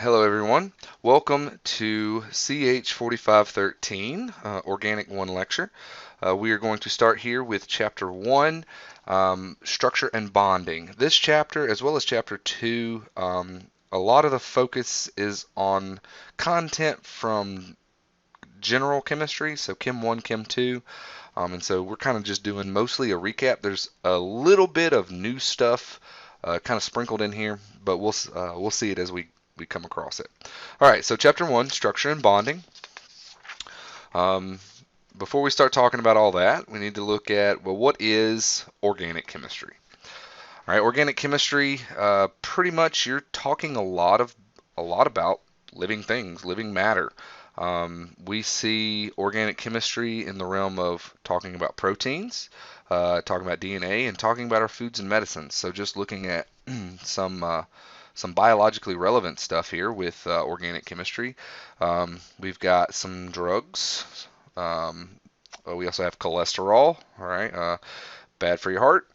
Hello everyone. Welcome to CH4513 Organic 1 lecture. We are going to start here with Chapter 1, Structure and Bonding. This chapter, as well as Chapter 2, a lot of the focus is on content from general chemistry, so Chem 1, Chem 2. And so we're kind of just doing mostly a recap. There's a little bit of new stuff kind of sprinkled in here, but we'll see it as we come across it. All right, so chapter 1, structure and bonding. Um, Before we start talking about all that, we need to look at, well, what is organic chemistry? All right, organic chemistry, pretty much you're talking a lot about living things, living matter. We see organic chemistry in the realm of talking about proteins, talking about DNA, and talking about our foods and medicines. So just looking at some biologically relevant stuff here with organic chemistry. We've got some drugs. We also have cholesterol. All right, bad for your heart.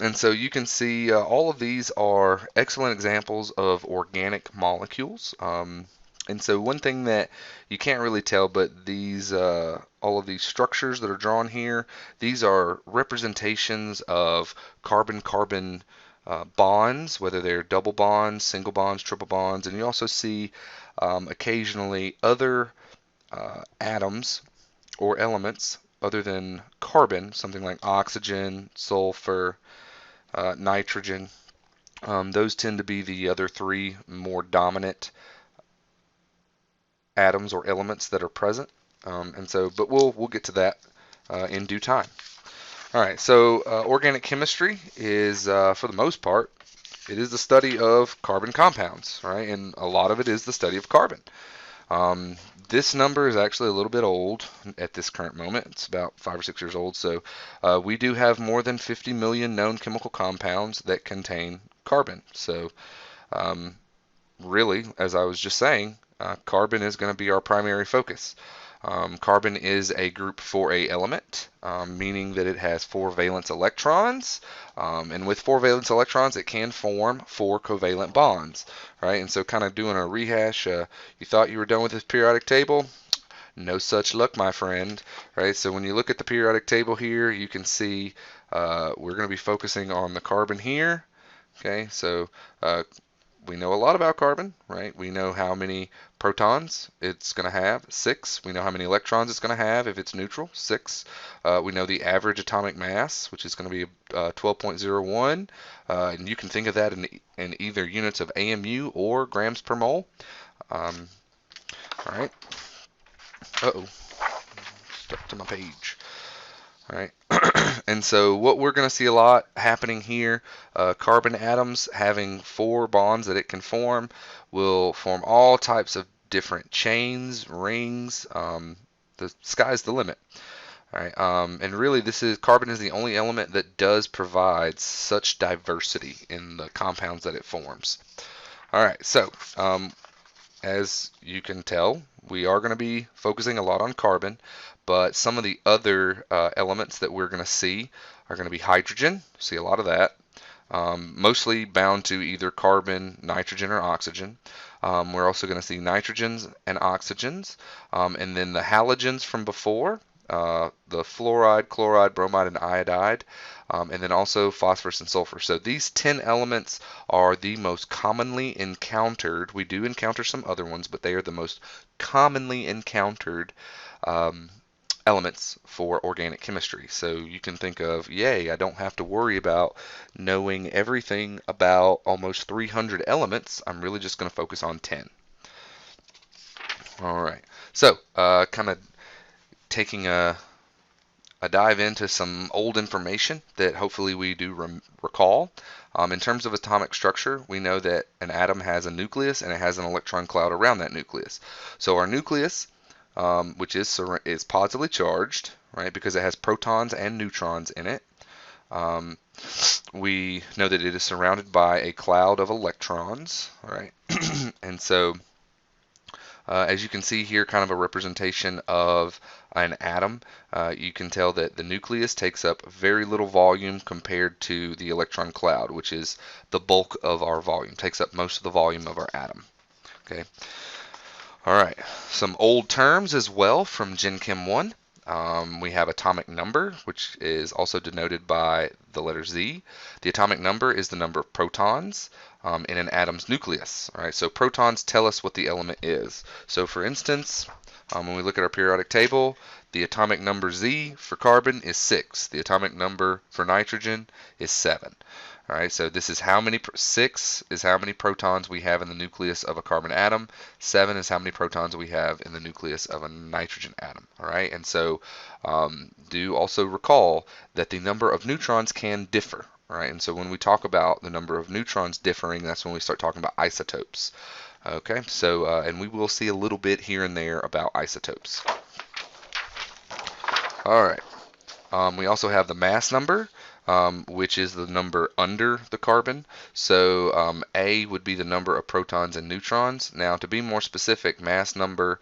And so you can see all of these are excellent examples of organic molecules. And so one thing that you can't really tell, but these all of these structures that are drawn here, these are representations of carbon-carbon bonds, whether they're double bonds, single bonds, triple bonds, and you also see occasionally other atoms or elements other than carbon, something like oxygen, sulfur, nitrogen. Those tend to be the other three more dominant atoms or elements that are present. And so, but we'll get to that in due time. All right, so organic chemistry is, for the most part, it is the study of carbon compounds, right? And a lot of it is the study of carbon. This number is actually a little bit old at this current moment. It's about 5 or 6 years old. So we do have more than 50 million known chemical compounds that contain carbon. So really, as I was just saying, carbon is going to be our primary focus. Carbon is a group 4A element, meaning that it has 4 valence electrons, and with 4 valence electrons it can form 4 covalent bonds, right? And so kind of doing a rehash, you thought you were done with this periodic table? No such luck, my friend, right? So when you look at the periodic table here, you can see we're going to be focusing on the carbon here, okay? So we know a lot about carbon, right? We know how many protons it's going to have, 6. We know how many electrons it's going to have if it's neutral, 6. We know the average atomic mass, which is going to be 12.01. And you can think of that in either units of AMU or grams per mole. All right. Uh-oh. Stuck to my page. All right. And so what we're going to see a lot happening here, carbon atoms having 4 bonds that it can form will form all types of different chains, rings. The sky's the limit. All right. And really carbon is the only element that does provide such diversity in the compounds that it forms. All right. So as you can tell, we are going to be focusing a lot on carbon, but some of the other elements that we're going to see are going to be hydrogen. See a lot of that, mostly bound to either carbon, nitrogen, or oxygen. We're also going to see nitrogens and oxygens, and then the halogens from before, the fluoride, chloride, bromide, and iodide, and then also phosphorus and sulfur. So these 10 elements are the most commonly encountered. We do encounter some other ones, but they are the most commonly encountered elements for organic chemistry. So you can think of, yay, I don't have to worry about knowing everything about almost 300 elements. I'm really just going to focus on 10. All right. So kind of taking a dive into some old information that hopefully we do recall. In terms of atomic structure, we know that an atom has a nucleus and it has an electron cloud around that nucleus. So our nucleus, which is positively charged, right, because it has protons and neutrons in it. We know that it is surrounded by a cloud of electrons, all right, and so as you can see here, kind of a representation of an atom. You can tell that the nucleus takes up very little volume compared to the electron cloud, which is the bulk of our volume, takes up most of the volume of our atom. Okay. All right. Some old terms as well from Gen Chem 1. We have atomic number, which is also denoted by the letter Z. The atomic number is the number of protons in an atom's nucleus. All right, so protons tell us what the element is. So for instance, when we look at our periodic table, the atomic number Z for carbon is 6. The atomic number for nitrogen is 7. All right, so this is how many, 6 is how many protons we have in the nucleus of a carbon atom. 7 is how many protons we have in the nucleus of a nitrogen atom. All right, and so do also recall that the number of neutrons can differ. All right, and so when we talk about the number of neutrons differing, that's when we start talking about isotopes. Okay, so and we will see a little bit here and there about isotopes. All right, we also have the mass number. Which is the number under the carbon. So A would be the number of protons and neutrons. Now, to be more specific, mass number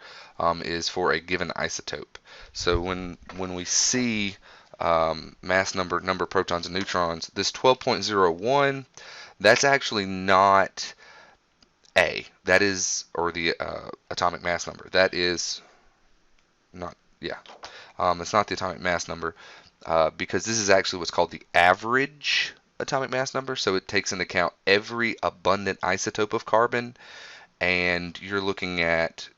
is for a given isotope. So when we see mass number of protons and neutrons, this 12.01, that's actually not A. That is, or the atomic mass number. That is not, yeah. It's not the atomic mass number. Because this is actually what's called the average atomic mass number. So it takes into account every abundant isotope of carbon, and you're looking at,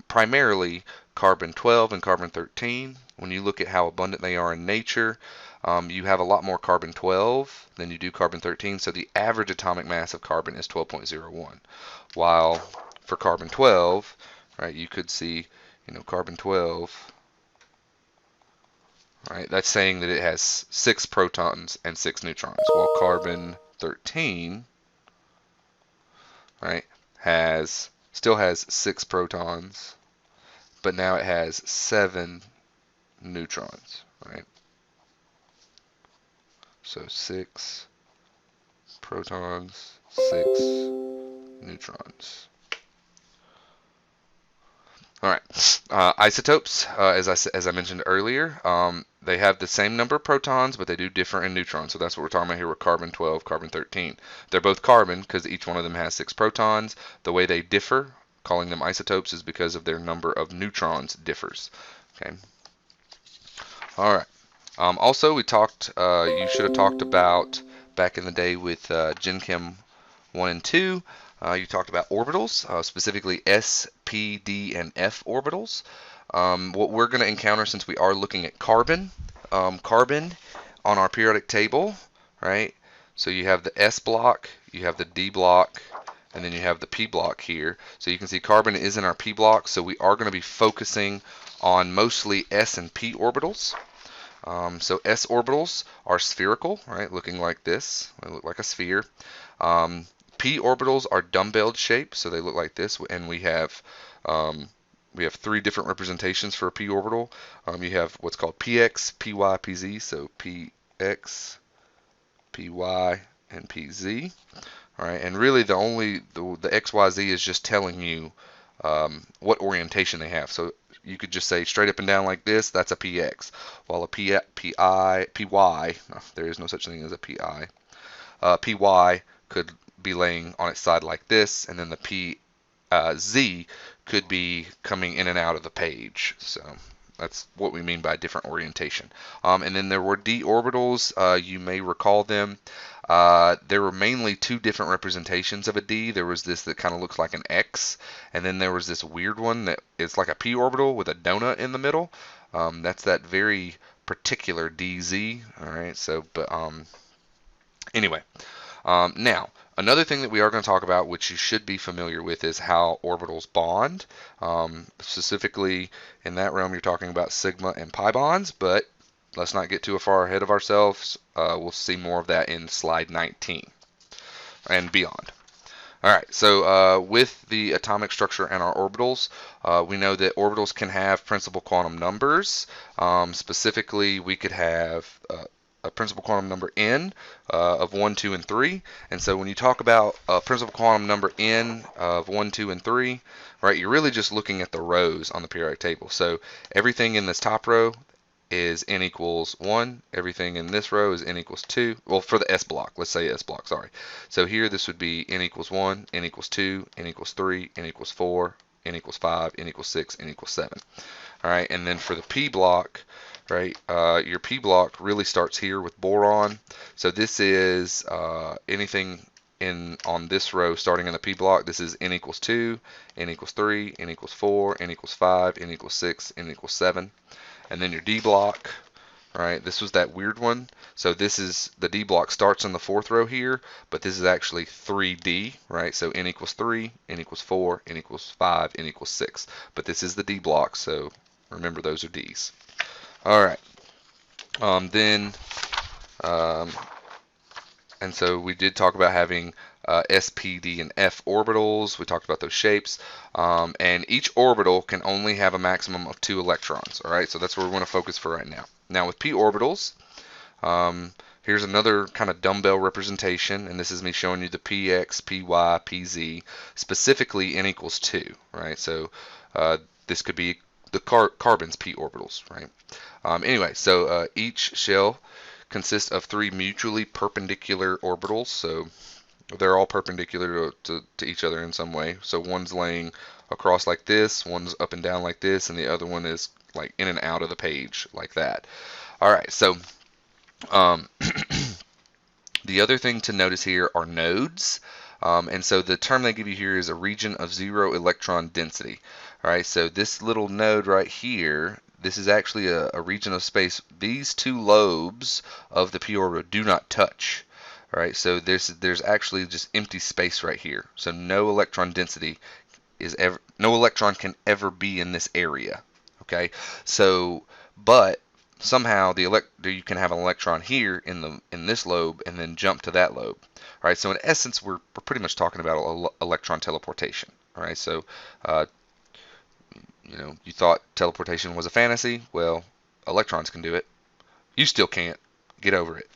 primarily carbon 12 and carbon 13. When you look at how abundant they are in nature, you have a lot more carbon 12 than you do carbon 13. So the average atomic mass of carbon is 12.01. While for carbon 12, right, you could see, carbon 12. Right, that's saying that it has 6 protons and 6 neutrons, while carbon 13, right, still has 6 protons, but now it has 7 neutrons, right? So 6 protons, 6 neutrons. All right, isotopes, as I mentioned earlier, they have the same number of protons, but they do differ in neutrons. So that's what we're talking about here with carbon 12, carbon 13. They're both carbon because each one of them has 6 protons. The way they differ, calling them isotopes, is because of their number of neutrons differs. Okay. All right. Also, we talked. You should have talked about back in the day with Gen Chem 1 and 2. You talked about orbitals, specifically S, P, D, and F orbitals. What we're going to encounter, since we are looking at carbon, carbon on our periodic table, right? So you have the S block, you have the D block, and then you have the P block here. So you can see carbon is in our P block, so we are going to be focusing on mostly S and P orbitals. So S orbitals are spherical, right? Looking like this. They look like a sphere. P orbitals are dumbbelled shaped, so they look like this, and we have 3 different representations for a p orbital. You have what's called px, py, pz, so px, py, and pz. All right, and really the xyz is just telling you what orientation they have. So you could just say straight up and down like this, that's a px, while a py, there is no such thing as a pi, py could be laying on its side like this, and then the PZ could be coming in and out of the page. So that's what we mean by different orientation. And then there were d orbitals. You may recall them. There were mainly 2 different representations of a d. There was this that kind of looks like an X, and then there was this weird one that is like a p orbital with a donut in the middle. That's that very particular DZ. All right. So, but anyway, now. Another thing that we are going to talk about, which you should be familiar with, is how orbitals bond. Specifically, in that realm, you're talking about sigma and pi bonds, but let's not get too far ahead of ourselves. We'll see more of that in slide 19 and beyond. All right, so with the atomic structure and our orbitals, we know that orbitals can have principal quantum numbers. Specifically, we could have a principal quantum number n of 1, 2, and 3. And so when you talk about a principal quantum number n of 1, 2, and 3, right, you're really just looking at the rows on the periodic table. So everything in this top row is n equals 1. Everything in this row is n equals 2. Well, for the S block, let's say S block, sorry. So here this would be n equals 1, n equals 2, n equals 3, n equals 4, n equals 5, n equals 6, n equals 7. All right, and then for the P block, right, your P block really starts here with boron. So this is anything on this row starting in the P block. This is n equals 2, n equals 3, n equals 4, n equals 5, n equals 6, n equals 7. And then your D block, right? This was that weird one. So this is the D block starts in the fourth row here, but this is actually 3D, right? So n equals 3, n equals 4, n equals 5, n equals 6. But this is the D block, so remember those are D's. All right. Then, and so we did talk about having S, P, D, and F orbitals. We talked about those shapes. And each orbital can only have a maximum of 2 electrons. All right, so that's where we want to focus for right now. Now with p orbitals, here's another kind of dumbbell representation, and this is me showing you the px, py, pz, specifically n equals 2, right? So this could be the carbon's p orbitals, right? Anyway, so each shell consists of 3 mutually perpendicular orbitals, so they're all perpendicular to each other in some way. So one's laying across like this, one's up and down like this, and the other one is like in and out of the page like that. All right, so the other thing to notice here are nodes. And so the term they give you here is a region of 0 electron density. All right, so this little node right here, this is actually a region of space. These 2 lobes of the p orbital do not touch. All right, so there's actually just empty space right here. So no electron density no electron can ever be in this area. Okay, so but somehow you can have an electron here in this lobe and then jump to that lobe. All right, so in essence, we're pretty much talking about electron teleportation. All right, so you thought teleportation was a fantasy. Well, electrons can do it. You still can't. Get over it.